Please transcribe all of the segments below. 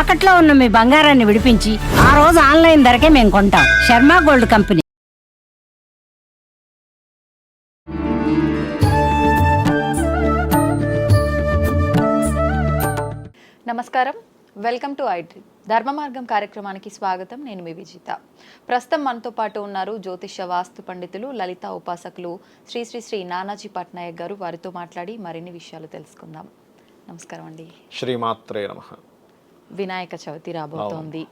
తాకట్లో ఉన్న మీ బంగారాన్ని విడిపించి ఆ రోజు ఆన్లైన్ ధరకే మేము కొంటాం. Sharma gold company. నమస్కారం, వెల్కమ్ టు ఐడ్రీ ధర్మ మార్గం కార్యక్రమానికి స్వాగతం. నేను మీ విజిత. ప్రస్తుతం మనతో పాటు ఉన్నారు జ్యోతిష వాస్తు పండితులు, లలిత ఉపాసకులు శ్రీ శ్రీ శ్రీ నానాజీ పట్నాయక్ గారు. వారితో మాట్లాడి మరిన్ని విషయాలు తెలుసుకుందాం. నమస్కారం అండి. శ్రీమాత్రే నమః. వినాయక చవితి రాబోతోంది.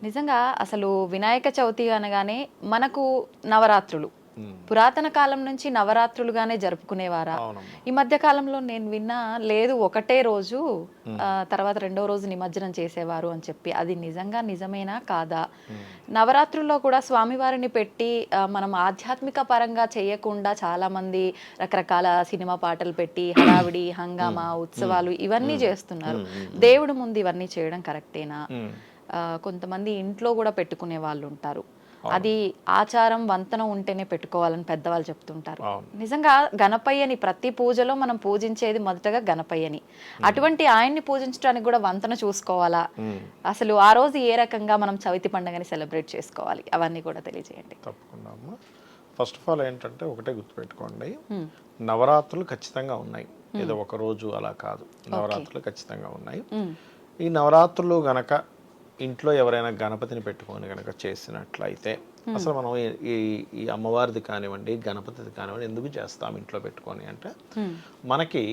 నిజంగా అసలు వినాయక చవితి అనగానే మనకు నవరాత్రులు పురాతన కాలం నుంచి నవరాత్రులుగానే జరుపుకునేవారా? ఈ మధ్య కాలంలో నేను విన్నా లేదు, ఒకటే రోజు తర్వాత రెండో రోజు నిమజ్జనం చేసేవారు అని చెప్పి. అది నిజంగా నిజమేనా కాదా? నవరాత్రుల్లో కూడా స్వామివారిని పెట్టి మనం ఆధ్యాత్మిక పరంగా చేయకుండా చాలా మంది రకరకాల సినిమా పాటలు పెట్టి హడావిడి హంగామా ఉత్సవాలు ఇవన్నీ చేస్తున్నారు. దేవుడి ముందు ఇవన్నీ చేయడం కరెక్టేనా? కొంతమంది ఇంట్లో కూడా పెట్టుకునే వాళ్ళు ఉంటారు. అది ఆచారం వంతన ఉంటేనే పెట్టుకోవాలని పెద్దవాళ్ళు చెప్తుంటారు. నిజంగా గణపయ్యని ప్రతి పూజలో మనం పూజించేది మొదటగా గణపయ్యని. అటువంటి ఆయన్ని పూజించడానికి కూడా వంతన చూసుకోవాలా? అసలు ఆ రోజు ఏ రకంగా మనం చవితి పండుగని సెలబ్రేట్ చేసుకోవాలి? అవన్నీ కూడా తెలియజేయండి. తప్పకుండా. ఫస్ట్ ఆఫ్ ఆల్ ఏంటంటే ఒకటే గుర్తుపెట్టుకోండి, నవరాత్రులు ఖచ్చితంగా ఉన్నాయి. ఏదో ఒక రోజు అలా కాదు, నవరాత్రులు ఖచ్చితంగా ఉన్నాయి. ఈ నవరాత్రులు గనక ఇంట్లో ఎవరైనా గణపతిని పెట్టుకొని గనక చేసినట్లయితే అసలు మనం ఈ అమ్మవారిది కానివ్వండి, గణపతిది కానివ్వండి ఎందుకు చేస్తాం ఇంట్లో పెట్టుకొని అంటే, మనకి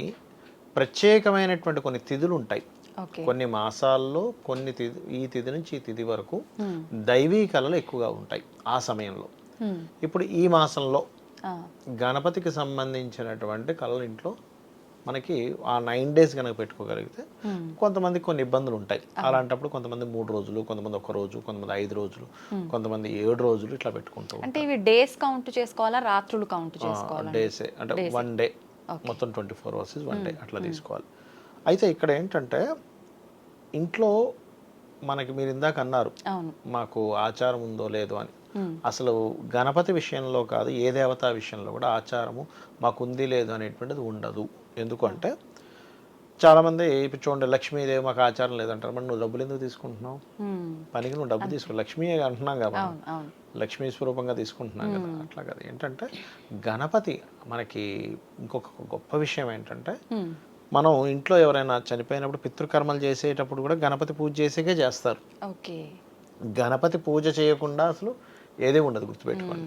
ప్రత్యేకమైనటువంటి కొన్ని తిథులు ఉంటాయి. కొన్ని మాసాల్లో కొన్ని తిథి, ఈ తిథి నుంచి ఈ తిథి వరకు దైవీ కళలు ఎక్కువగా ఉంటాయి ఆ సమయంలో. ఇప్పుడు ఈ మాసంలో గణపతికి సంబంధించినటువంటి కళలు ఇంట్లో మనకి ఆ 9 days కనుక పెట్టుకోగలిగితే, కొంతమందికి కొన్ని ఇబ్బందులు ఉంటాయి. అలాంటప్పుడు కొంతమంది 3 రోజులు, కొంతమంది 1 రోజు, కొంతమంది 5 రోజులు, కొంతమంది 7 రోజులు ఇట్లా పెట్టుకుంటారు. అంటే ఇవి డేస్ కౌంట్ చేసుకోవాలా, రాత్రులు కౌంట్ చేసుకోవాలా? డేసే, అంటే 1 day మొత్తం 24 hours 1 day అట్లా తీసుకోవాలి. అయితే ఇక్కడ ఏంటంటే ఇంట్లో మనకి మీరు ఇందాక అన్నారు మాకు ఆచారం ఉందో లేదో అని. అసలు గణపతి విషయంలో కాదు, ఏ దేవతా విషయంలో కూడా ఆచారము మాకు ఉంది లేదు అనేటువంటిది ఉండదు. ఎందుకు అంటే చాలామంది ఇప్పుడు చూడండి, లక్ష్మీదేవి మాకు ఆచారం లేదంటారు. మరి నువ్వు డబ్బులు ఎందుకు తీసుకుంటున్నావు? పనికి నువ్వు డబ్బు తీసుకో, లక్ష్మీ అంటున్నాం కదా, లక్ష్మీ స్వరూపంగా తీసుకుంటున్నాం కదా. అట్లా కదా. ఏంటంటే గణపతి మనకి ఇంకొక గొప్ప విషయం ఏంటంటే, మనం ఇంట్లో ఎవరైనా చనిపోయినప్పుడు పితృకర్మలు చేసేటప్పుడు కూడా గణపతి పూజ చేసేకే చేస్తారు. గణపతి పూజ చేయకుండా అసలు ఏదే ఉండదు, గుర్తుపెట్టుకోండి.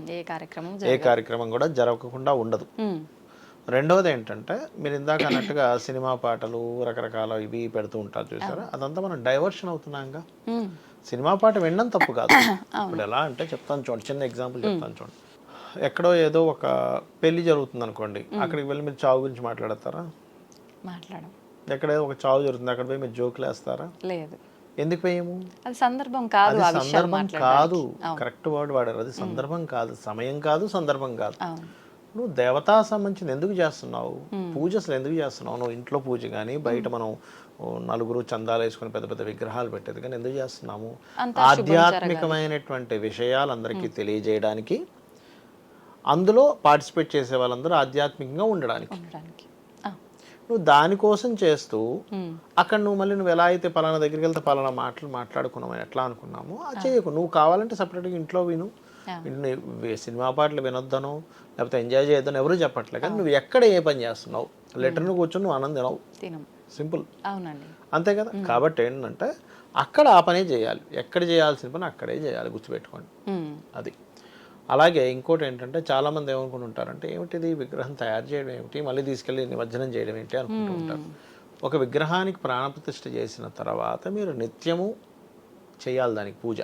ఏ కార్యక్రమం కూడా జరగకుండా ఉండదు. రెండవది ఏంటంటే, మీరు ఇందాక అన్నట్టుగా సినిమా పాటలు రకరకాల ఇవి పెడుతూ ఉంటారు చూసారా, అదంతా మనం డైవర్షన్ అవుతున్నాంగా. సినిమా పాట వినడం తప్పు కాదు. ఇప్పుడు ఎలా అంటే చెప్తాను చూడండి, చిన్న ఎగ్జాంపుల్ చెప్తాను చూడండి. ఎక్కడో ఏదో ఒక పెళ్లి జరుగుతుంది అనుకోండి, అక్కడికి వెళ్ళి మీరు చావు గురించి మాట్లాడతారా? ఎక్కడేదో ఒక చావు జరుగుతుంది, అక్కడ పోయి మీరు జోకులు వేస్తారా? లేదు. ఎందుకు వేయము? అది సందర్భం కాదు. కరెక్ట్ వర్డ్ వాడారు. అది సందర్భం కాదు, సమయం కాదు, సందర్భం కాదు. నువ్వు దేవతా సంబంధించిన ఎందుకు చేస్తున్నావు పూజ? అసలు ఎందుకు చేస్తున్నావు? నువ్వు ఇంట్లో పూజ కానీ బయట మనం నలుగురు చందాలు వేసుకుని పెద్ద పెద్ద విగ్రహాలు పెట్టేది కానీ ఎందుకు చేస్తున్నాము? ఆధ్యాత్మికమైనటువంటి విషయాలు అందరికీ తెలియజేయడానికి, అందులో పార్టిసిపేట్ చేసే వాళ్ళందరూ ఆధ్యాత్మికంగా ఉండడానికి. నువ్వు దానికోసం చేస్తూ అక్కడ నువ్వు ఎలా అయితే పలానా దగ్గరికి వెళ్తే పలానా మాటలు మాట్లాడుకున్నావు ఎట్లా అనుకున్నాము అది చేయకు. నువ్వు కావాలంటే సపరేట్గా ఇంట్లో విను, సినిమా పాటలు వినొద్దను లేకపోతే ఎంజాయ్ చేయొద్దని ఎవరు చెప్పట్లేదు. కానీ నువ్వు ఎక్కడ ఏ పని చేస్తున్నావు, లెటర్ను కూర్చొని నువ్వు ఆనందం తినవు, సింపుల్. అంతే కదా. కాబట్టి ఏంటంటే అక్కడ ఆ పనే చేయాలి, ఎక్కడ చేయాల్సిన పని అక్కడే చేయాలి, గుర్తుపెట్టుకోండి. అది అలాగే ఇంకోటి ఏంటంటే, చాలామంది ఏమనుకుంటుంటారంటే, ఏమిటిది విగ్రహం తయారు చేయడం ఏమిటి, మళ్ళీ తీసుకెళ్ళి నిమజ్జనం చేయడం ఏంటి అనుకుంటూ ఉంటారు. ఒక విగ్రహానికి ప్రాణప్రతిష్ఠ చేసిన తర్వాత మీరు నిత్యము చేయాలి దానికి పూజ,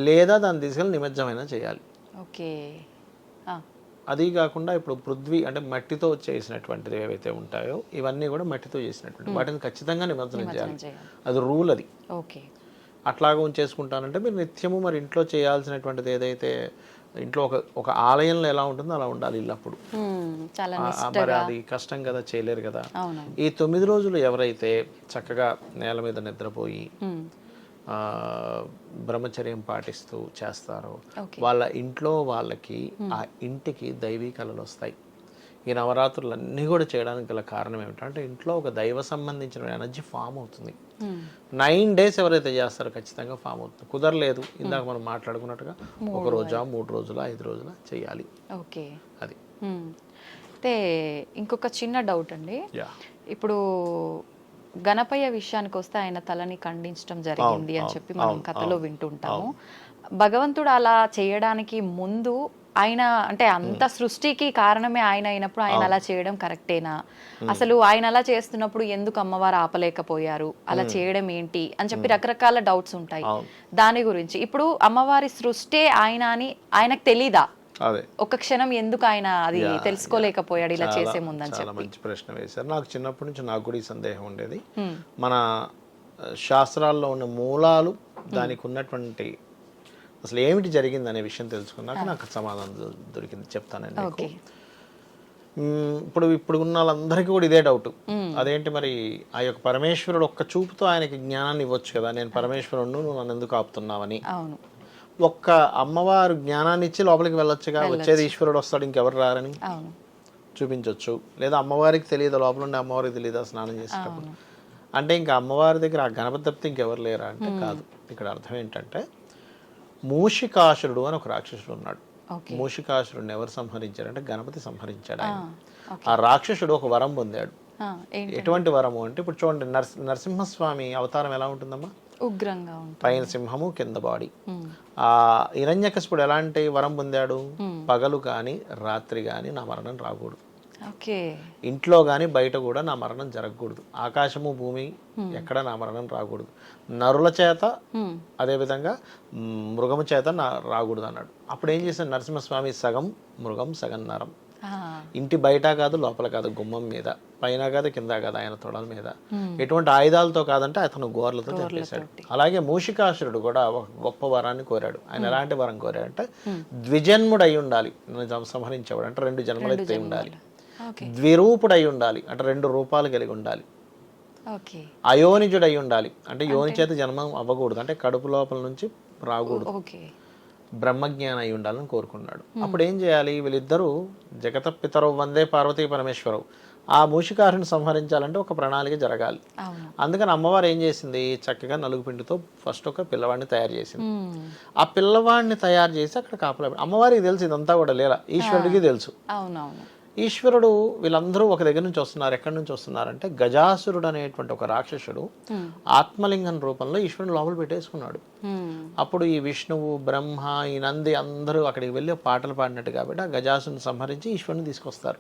లేదా దాన్ని తీసుకెళ్ళి నిమజ్జనమైనా చేయాలి. అది కాకుండా ఇప్పుడు పృథ్వీ అంటే మట్టితో చేసినటువంటిది ఏవైతే ఉంటాయో ఇవన్నీ కూడా మట్టితో చేసినటువంటి వాటిని ఖచ్చితంగా నిమజ్జనం చేయాలి. అది రూల్. అది అట్లాగా ఉంచేసుకుంటానంటే మీరు నిత్యము మరి ఇంట్లో చేయాల్సినటువంటిది ఏదైతే ఇంట్లో ఒక ఆలయంలో ఎలా ఉంటుందో అలా ఉండాలి ఇల్లు. అప్పుడు మరి అది కష్టం కదా, చేయలేరు కదా. ఈ 9 రోజులు ఎవరైతే చక్కగా నేల మీద నిద్రపోయి బ్రహ్మచర్యం పాటిస్తూ చేస్తారో వాళ్ళ ఇంట్లో వాళ్ళకి ఆ ఇంటికి దైవీ కళలు వస్తాయి. ఈ నవరాత్రులు అన్నీ కూడా చేయడానికి గల కారణం ఏమిటంటే ఇంట్లో ఒక దైవ సంబంధించిన ఎనర్జీ ఫామ్ అవుతుంది. 9 days ఎవరైతే చేస్తారో ఖచ్చితంగా ఫామ్ అవుతుంది. కుదరలేదు ఇందాక మనం మాట్లాడుకున్నట్టుగా 1 రోజా 3 రోజులా 5 రోజులా చేయాలి. ఓకే. అది అయితే ఇంకొక చిన్న డౌట్ అండి. యా ఇప్పుడు గణపయ్య విషయానికి వస్తే ఆయన తలని ఖండించడం జరిగింది అని చెప్పి మనం కథలో వింటుంటాము. భగవంతుడు అలా చేయడానికి ముందు ఆయన అంటే అంత సృష్టికి కారణమే ఆయన అయినప్పుడు ఆయన అలా చేయడం కరెక్టేనా? అసలు ఆయన అలా చేస్తున్నప్పుడు ఎందుకు అమ్మవారు ఆపలేకపోయారు? అలా చేయడం ఏంటి అని చెప్పి రకరకాల డౌట్స్ ఉంటాయి దాని గురించి. ఇప్పుడు అమ్మవారి సృష్టి ఆయన అని ఆయనకు తెలీదా? అదే ఒక క్షణం ఎందుకు ఆయన అది తెలుసుకోలేకపోయాడు ఇలా చేసే ముందని చాలా మంచి ప్రశ్న వేశారు. నాకు చిన్నప్పటి నుంచి నాకు కూడా ఈ సందేహం ఉండేది. మన శాస్త్రాల్లో ఉన్న మూలాలు దానికి ఉన్నటువంటి అసలు ఏమిటి జరిగింది అనే విషయం తెలుసుకున్నాక నాకు సమాధానం దొరికింది. చెప్తానండి మీకు. ఇప్పుడు ఉన్న వాళ్ళందరికీ కూడా ఇదే డౌట్. అదేంటి మరి ఆ యొక్క పరమేశ్వరుడు ఒక్క చూపుతో ఆయనకి జ్ఞానాన్ని ఇవ్వచ్చు కదా, నేను పరమేశ్వరుడు నువ్వు నన్ను ఎందుకు ఆపుతున్నావని. ఒక్క అమ్మవారు జ్ఞానాన్ని ఇచ్చి లోపలికి వెళ్ళొచ్చుగా, వచ్చేది ఈశ్వరుడు వస్తాడు ఇంకెవరు రారని చూపించవచ్చు. లేదా అమ్మవారికి తెలియదు, లోపల ఉండే అమ్మవారికి తెలియదా స్నానం చేసేటప్పుడు అంటే ఇంకా అమ్మవారి దగ్గర ఆ గణపతి తప్పితే ఇంకెవరు లేరా అంటే కాదు. ఇక్కడ అర్థం ఏంటంటే మూషికాసురుడు అని ఒక రాక్షసుడు ఉన్నాడు. మూషికాసురుడిని ఎవరు సంహరించారంటే గణపతి సంహరించాడు. ఆయన ఆ రాక్షసుడు ఒక వరం పొందాడు. ఎటువంటి వరము అంటే ఇప్పుడు చూడండి, నరసింహస్వామి అవతారం ఎలా ఉంటుందమ్మా? ఉగ్రంగా పైన సింహము కింద బాడీ. ఆ హిరణ్యకశిపుడు ఎలాంటి వరం పొందాడు? పగలు గాని రాత్రి గాని నా మరణం రాకూడదు, ఇంట్లో గాని బయట కూడా నా మరణం జరగకూడదు, ఆకాశము భూమి ఎక్కడ నా మరణం రాకూడదు, నరుల చేత అదేవిధంగా మృగము చేత రాకూడదు అన్నాడు. అప్పుడు ఏం చేశాడు నరసింహస్వామి? సగం మృగం సగం నరం. ఇంటి బయట కాదు లోపల కాదు, గుమ్మం మీద, పైన కాదు కింద కాదు, ఆయన తొడల మీద, ఎటువంటి ఆయుధాలతో కాదంటే అతను గోర్లతో చంపేశాడు. అలాగే మూషికాసురుడు కూడా ఒక గొప్ప వరాన్ని కోరాడు. ఆయన ఎలాంటి వరం కోరాడంటే ద్విజన్ముడు అయి ఉండాలి, సంహరించేవాడు అంటే 2 జన్మలు ఎత్తే ఉండాలి, ద్విరూపుడు అయి ఉండాలి అంటే 2 రూపాలు కలిగి ఉండాలి, అయోనిజుడు అయి ఉండాలి అంటే యోని చేత జన్మం అవ్వకూడదు అంటే కడుపు లోపల నుంచి రాకూడదు, బ్రహ్మజ్ఞానం అయి ఉండాలని కోరుకున్నాడు. అప్పుడు ఏం చేయాలి? వీళ్ళిద్దరూ జగత పితరవు వందే పార్వతీ పరమేశ్వరవు, ఆ మూషికారుని సంహరించాలంటే ఒక ప్రణాళిక జరగాలి. అందుకని అమ్మవారు ఏం చేసింది? చక్కగా నలుగుపిండితో ఫస్ట్ ఒక పిల్లవాడిని తయారు చేసింది. ఆ పిల్లవాడిని తయారు చేసి అక్కడ కాపలా. అమ్మవారికి తెలుసు ఇదంతా కూడా లేలా, ఈశ్వరుడికి తెలుసు. ఈశ్వరుడు వీళ్ళందరూ ఒక దగ్గర నుంచి వస్తున్నారు. ఎక్కడి నుంచి వస్తున్నారంటే గజాసురుడు అనేటువంటి ఒక రాక్షసుడు ఆత్మలింగం రూపంలో ఈశ్వరుడు లోపల పెట్టేసుకున్నాడు. అప్పుడు ఈ విష్ణువు బ్రహ్మ ఈ నంది అందరూ అక్కడికి వెళ్ళి పాటలు పాడినట్టు కాబట్టి ఆ గజాసురుని సంహరించి ఈశ్వరుని తీసుకొస్తారు.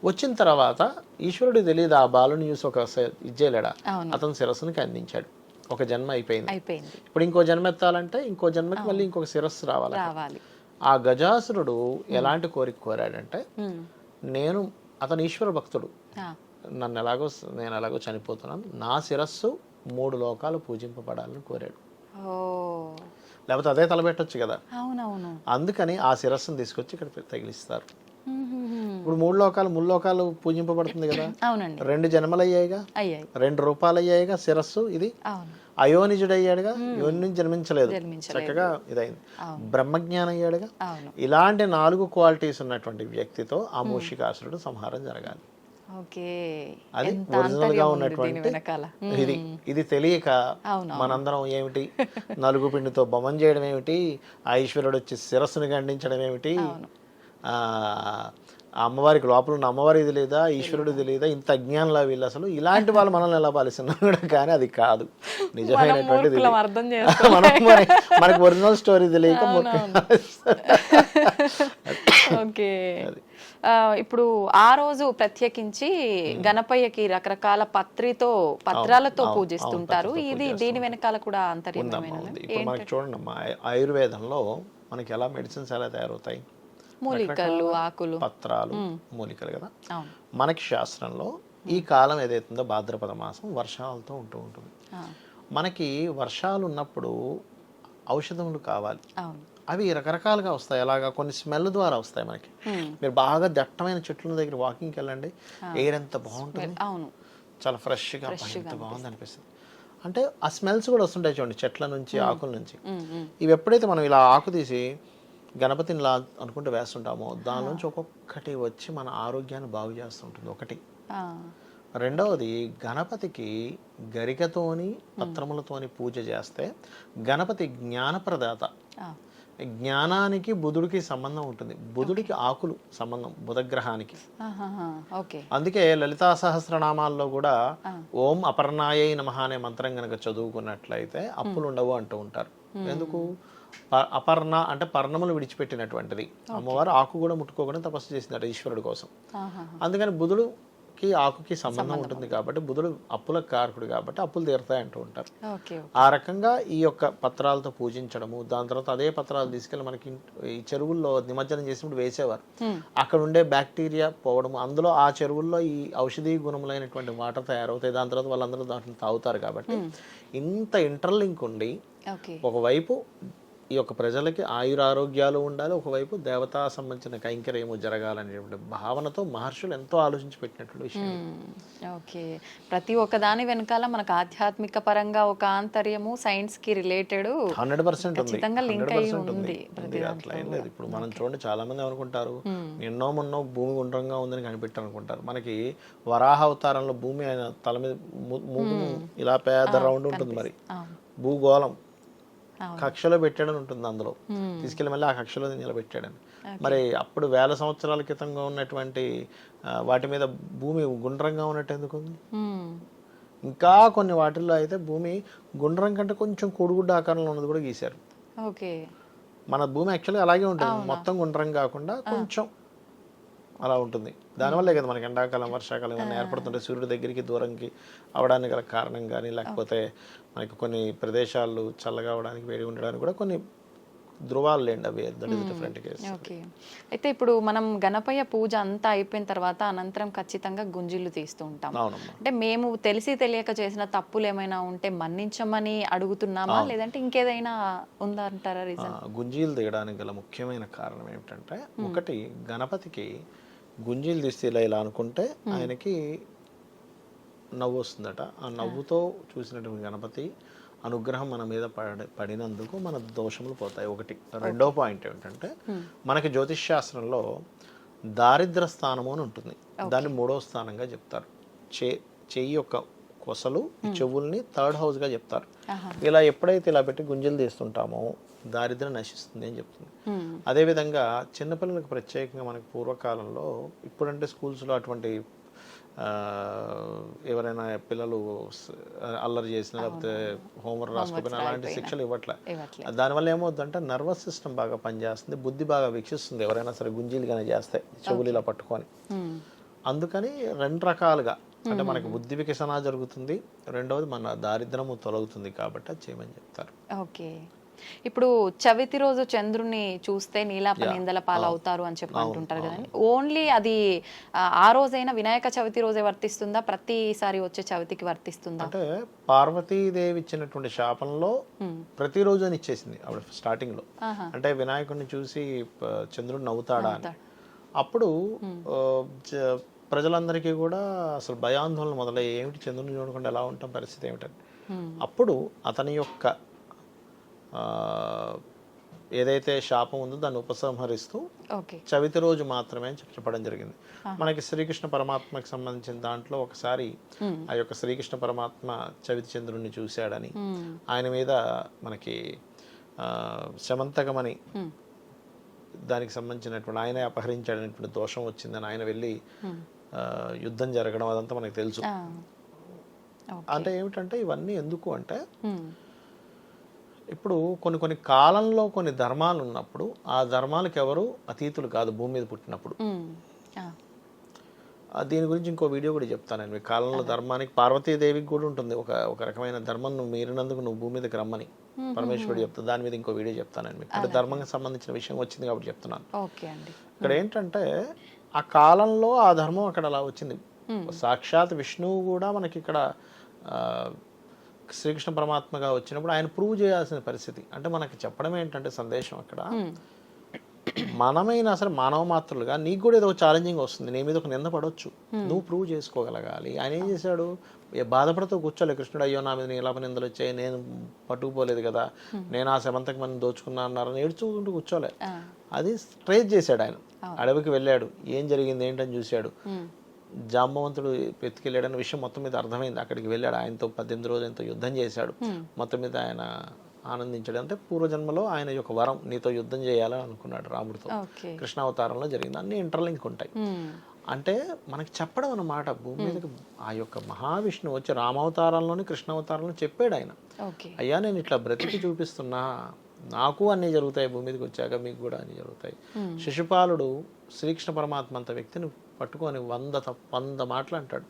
వచ్చిన తర్వాత ఈశ్వరుడు తెలియదు, ఆ బాలుని చూసి ఒక ఇచ్చేలేడా, అతని శిరస్సునికి అందించాడు. ఒక జన్మ అయిపోయింది. ఇప్పుడు ఇంకో జన్మ ఎత్తాలంటే ఇంకో జన్మకి మళ్ళీ ఇంకొక శిరస్సు రావాలి. ఆ గజాసురుడు ఎలాంటి కోరిక కోరాడంటే, అతను ఈశ్వర భక్తుడు, నేను ఎలాగో చనిపోతున్నాను, నా శిరస్సు 3 లోకాలు పూజింపబడాలని కోరాడు. లేకపోతే అదే తలబెట్టొచ్చు కదా. అందుకని ఆ శిరస్సును తీసుకొచ్చి ఇక్కడ తగిలిస్తారు. ఇప్పుడు 3 లోకాలు పూజింపబడుతుంది కదా. 2 జన్మలు అయ్యాయిగా, 2 రూపాలు అయ్యాయిగా శిరస్సు. ఇది అయోనిజుడు అయ్యాడుగా, యోని నుంచి జన్మించలేదు, చక్కగా ఇదైంది. బ్రహ్మజ్ఞానం అయ్యాడుగా. ఇలాంటి 4 క్వాలిటీస్ ఉన్నటువంటి వ్యక్తితో ఆ మూషికాసురుడు సంహారం జరగాలి. అది ఒరిజినల్ గా ఉన్నటువంటి ఇది తెలియక మనందరం ఏమిటి నలుగు పిండితో బొమ్మం చేయడం ఏమిటి, ఆ ఈశ్వరుడు వచ్చి శిరస్సును ఖండించడం ఏమిటి, ఆ అమ్మవారికి లోపల ఉన్న అమ్మవారికి తెలియదా, ఈశ్వరుడు తెలియదా, ఇంత అజ్ఞానంలా వీళ్ళు అసలు ఇలాంటి వాళ్ళు మనల్ని ఎలా పాలిస్తున్నారు. కానీ అది కాదు నిజమైనటువంటిది. మనకు ఒరిజినల్ స్టోరీ తెలియక. ఇప్పుడు ఆ రోజు ప్రత్యేకించి గణపయ్యకి రకరకాల పత్రాలతో పూజిస్తుంటారు. ఇది దీని వెనకాల కూడా అంతర్యమైనది. చూడండి అమ్మా, ఆయుర్వేదంలో మనకి ఎలా మెడిసిన్స్ ఎలా తయారవుతాయి? మూలికలు, ఆకులు, పత్రాలు, మూలికలు కదా. మనకి శాస్త్రంలో ఈ కాలం ఏదైతుందో భాద్రపద మాసం వర్షాలతో ఉంటుంది. మనకి వర్షాలు ఉన్నప్పుడు ఔషధములు కావాలి. అవి రకరకాలుగా వస్తాయి. అలాగా కొన్ని స్మెల్ ద్వారా వస్తాయి మనకి. మీరు బాగా దట్టమైన చెట్ల దగ్గర వాకింగ్కి వెళ్ళండి, ఎయిర్ ఎంత బాగుంటుంది, చాలా ఫ్రెష్గా ఎంత బాగుంది అనిపిస్తుంది. అంటే ఆ స్మెల్స్ కూడా వస్తుంటాయి చూడండి చెట్ల నుంచి, ఆకుల నుంచి. ఇవి ఎప్పుడైతే మనం ఇలా ఆకు తీసి గణపతిని లా అనుకుంటే వేస్తుంటామో దాని నుంచి ఒక్కొక్కటి వచ్చి మన ఆరోగ్యాన్ని బాగు చేస్తుంటుంది ఒకటి. రెండవది గణపతికి గరికతోని పత్రములతోని పూజ చేస్తే గణపతి జ్ఞానప్రదాత. జ్ఞానానికి బుధుడికి సంబంధం ఉంటుంది, బుధుడికి ఆకులు సంబంధం బుధగ్రహానికి. అందుకే లలితా సహస్రనామాల్లో కూడా ఓం అపర్ణాయై నమః అనే మంత్రం కనుక చదువుకున్నట్లయితే అప్పులు ఉండవు అంటూ ఉంటారు. ఎందుకు? అపర్ణ అంటే పర్ణములు విడిచిపెట్టినటువంటిది. అమ్మవారు ఆకు కూడా ముట్టుకోకుండా తపస్సు చేసిందట ఈశ్వరుడు కోసం. అందుకని బుధుడుకి ఆకుకి సంబంధం ఉంటుంది కాబట్టి బుధుడు అప్పుల కారకుడు కాబట్టి అప్పులు తీరుతాయి అంటూ ఉంటారు. ఆ రకంగా ఈ యొక్క పత్రాలతో పూజించడము, దాని తర్వాత అదే పత్రాలు తీసుకెళ్ళి మనకి ఈ చెరువుల్లో నిమజ్జనం చేసినప్పుడు వేసేవారు. అక్కడ ఉండే బ్యాక్టీరియా పోవడము, అందులో ఆ చెరువుల్లో ఈ ఔషధీ గుణములైనటువంటి వాటర్ తయారవుతాయి. దాని తర్వాత వాళ్ళందరూ దాంట్లో తాగుతారు. కాబట్టి ఇంత ఇంటర్లింక్ ఉండి ఒకవైపు ఈ యొక్క ప్రజలకి ఆయురారోగ్యాలు ఉండాలి, ఒకవైపు దేవతా సంబంధించిన కైంకర్యము జరగాలనేటువంటి భావనతో మహర్షులు ఎంతో ఆలోచించి పెట్టినటువంటి విషయం. ఓకే, ప్రతి ఒక్క దాని వెనకాల మనకు ఆధ్యాత్మిక పరంగా ఒక ఆంతర్యము, సైన్స్ కి రిలేటెడ్ 100% ఖచ్చితంగా లింక్ అయి ఉంది. అట్లా ఏం లేదు. ఇప్పుడు మనం చూడండి, చాలా మంది అనుకుంటారు ఎన్నో మొన్నో భూమి గుండ్రంగా ఉందని కనిపెట్టారు అనుకుంటారు. మనకి వరాహ అవతారంలో భూమి ఆయన తల మీద మూగు ఇలా పెద్ద రౌండ్ ఉంటుంది, మరి భూగోళం కక్షలో పెట్టాడని ఉంటుంది, అందులో తీసుకెళ్ళి మళ్ళీ ఆ కక్షలో నిలబెట్టాడని. మరి అప్పుడు వేల సంవత్సరాల క్రితంగా ఉన్నటువంటి వాటి మీద భూమి గుండ్రంగా ఉన్నట్టు ఎందుకు ఉంది? ఇంకా కొన్ని వాటిల్లో అయితే భూమి గుండ్రం కంటే కొంచెం కోడిగుడ్డ ఆకారంలో ఉన్నది కూడా గీశారు. మన భూమి యాక్చువల్గా అలాగే ఉంటుంది, మొత్తం గుండ్రం కాకుండా కొంచెం అలా ఉంటుంది. దానివల్లే కదా మనకి ఎండాకాలం వర్షాకాలం ఏమైనా ఏర్పడుతుంటే సూర్యుడి దగ్గరికి దూరంకి అవడానికి గల కారణం కానీ, లేకపోతే మనకి కొన్ని ప్రదేశాలు చల్లగా అవడానికి, వేడి ఉండడానికి కూడా కొన్ని ధృవాలు లేండి, అవి that is different case. Okay, అయితే ఇప్పుడు మనం గణపయ్య పూజ అంతా అయిపోయిన తర్వాత అనంతరం ఖచ్చితంగా గుంజిళ్ళు తీస్తూ ఉంటాం. అంటే మేము తెలిసి తెలియక చేసిన తప్పులు ఏమైనా ఉంటే మన్నించమని అడుగుతున్నామా, లేదంటే ఇంకేదైనా ఉందా అంటారా రీజన్? గుంజీలు తీయడానికి గల ముఖ్యమైన కారణం ఏమిటంటే, ఒకటి గణపతికి గుంజీలు తీస్తే ఇలా అనుకుంటే ఆయనకి నవ్వు వస్తుందట. ఆ నవ్వుతో చూసినటువంటి గణపతి అనుగ్రహం మన మీద పడినందుకు మన దోషములు పోతాయి. ఒకటి. రెండో పాయింట్ ఏమిటంటే, మనకి జ్యోతిష్ శాస్త్రంలో దారిద్ర స్థానము అని ఉంటుంది, దాన్ని 3వ స్థానంగా చెప్తారు. చెయ్యి యొక్క కొసలు, చెవుల్ని 3rd హౌస్ గా చెప్తారు. ఇలా ఎప్పుడైతే ఇలా పెట్టి గుంజలు తీస్తుంటామో దారిద్ర్యం నశిస్తుంది అని చెప్తుంది. అదేవిధంగా చిన్నపిల్లలకు ప్రత్యేకంగా మనకి పూర్వకాలంలో, ఇప్పుడంటే స్కూల్స్లో అటువంటి ఎవరైనా పిల్లలు అల్లరి చేసిన లేకపోతే హోంవర్క్ రాసుకోకపోయినా అలాంటి శిక్షలు ఇవ్వట్లే. దానివల్ల ఏమవుతుందంటే నర్వస్ సిస్టమ్ బాగా పనిచేస్తుంది, బుద్ధి బాగా వీక్షిస్తుంది ఎవరైనా సరే గుంజీలు కానీ చేస్తే చెవులు ఇలా పట్టుకొని. అందుకని 2 రకాలుగా, అంటే మనకి బుద్ధి వికసన జరుగుతుంది, రెండవది మన దారిద్రము తొలగుతుంది కాబట్టి అది చేయమని చెప్తారు. ఓకే, ఇప్పుడు చవితి రోజు చంద్రుని చూస్తే నీలాప నిందల పాలవుతారు అని చెప్పి అంటుంటారు కదండి. ఓన్లీ అది ఆ రోజైనా వినాయక చవితి రోజే వర్తిస్తుందా, ప్రతిసారి వచ్చే చవితికి వర్తిస్తుందా? అంటే పార్వతీదేవి ఇచ్చినటువంటి శాపంలో ప్రతిరోజు అని ఇచ్చేసింది ఆవిడ స్టార్టింగ్ లో. అంటే వినాయకుడిని చూసి చంద్రుడు నవ్వుతాడా అని. అప్పుడు ప్రజలందరికీ కూడా అసలు భయాందోళన మొదలయ్యి, ఏమిటి చంద్రుని చూడకుండా ఎలా ఉంటాం, పరిస్థితి ఏమిటని. అప్పుడు అతని యొక్క ఏదైతే శాపం ఉందో దాన్ని ఉపసంహరిస్తూ చవితి రోజు మాత్రమే అని చెప్పడం జరిగింది. మనకి శ్రీకృష్ణ పరమాత్మకి సంబంధించిన దాంట్లో ఒకసారి ఆ యొక్క శ్రీకృష్ణ పరమాత్మ చవితి చంద్రుడిని చూశాడని, ఆయన మీద మనకి శమంతకమని దానికి సంబంధించినటువంటి ఆయన అపహరించాడనేటువంటి దోషం వచ్చిందని ఆయన వెళ్ళి యుద్ధం జరగడం అదంతా మనకు తెలుసు. అంటే ఏమిటంటే ఇవన్నీ ఎందుకు అంటే, ఇప్పుడు కొన్ని కాలంలో కొన్ని ధర్మాలు ఉన్నప్పుడు ఆ ధర్మాలకు ఎవరు అతీతులు కాదు భూమి మీద పుట్టినప్పుడు. దీని గురించి ఇంకో వీడియో కూడా చెప్తాను నేను. కాలంలో ధర్మానికి, పార్వతీదేవికి కూడా ఉంటుంది ఒక రకమైన ధర్మం, నువ్వు మీరినందుకు నువ్వు భూమి మీదకి రమ్మని పరమేశ్వరుడు చెప్తా. దాని మీద ఇంకో వీడియో చెప్తాను మీకు. అంటే ధర్మంకి సంబంధించిన విషయం వచ్చింది కాబట్టి చెప్తున్నాను. ఇక్కడ ఏంటంటే ఆ కాలంలో ఆ ధర్మం అక్కడ అలా వచ్చింది. సాక్షాత్ విష్ణువు కూడా మనకి ఇక్కడ శ్రీకృష్ణ పరమాత్మగా వచ్చినప్పుడు ఆయన ప్రూవ్ చేయాల్సిన పరిస్థితి. అంటే మనకి చెప్పడం ఏంటంటే సందేశం అక్కడ, మనమైనా సరే మానవ మాత్రులుగా నీకు కూడా ఏదో ఛాలెంజింగ్ వస్తుంది, నీ మీద ఒక నింద పడవచ్చు, నువ్వు ప్రూవ్ చేసుకోగలగాలి. ఆయన ఏం చేశాడు, బాధపడుతూ కూర్చోలే కృష్ణుడు, అయ్యో నా మీద నీలాప నిందలు వచ్చాయి, నేను పట్టుకుపోలేదు కదా, నేను ఆ శమంతకి మంది దోచుకున్నా అన్నారని ఏడ్చుకుంటూ కూర్చోలే. అది ట్రేస్ చేశాడు ఆయన. అడవికి వెళ్ళాడు, ఏం జరిగింది ఏంటని చూశాడు. జాంబవంతుడు ఎత్తుకెళ్ళాడన్న విషయం మొత్తం మీద అర్థమైంది. అక్కడికి వెళ్ళాడు, ఆయనతో 18 రోజులు ఎంతో యుద్ధం చేశాడు. మొత్తం మీద ఆయన ఆనందించాడు. అంటే పూర్వజన్మలో ఆయన యొక్క వరం, నీతో యుద్ధం చేయాలని అనుకున్నాడు రాముడితో. కృష్ణావతారంలో జరిగింది. అన్ని ఇంటర్లింక్ ఉంటాయి. అంటే మనకి చెప్పడం అన్నమాట. భూమి మీదకి ఆ యొక్క మహావిష్ణువు వచ్చి రామావతారంలోని కృష్ణావతారంలో చెప్పాడు ఆయన, అయ్యా నేను ఇట్లా బ్రతికి చూపిస్తున్నా, నాకు అన్నీ జరుగుతాయి, భూమి మీదకి వచ్చాక మీకు కూడా అన్నీ జరుగుతాయి. శిశుపాలుడు శ్రీకృష్ణ పరమాత్మ అంత వ్యక్తిని పట్టుకొని 100 మాటలు అంటాడు.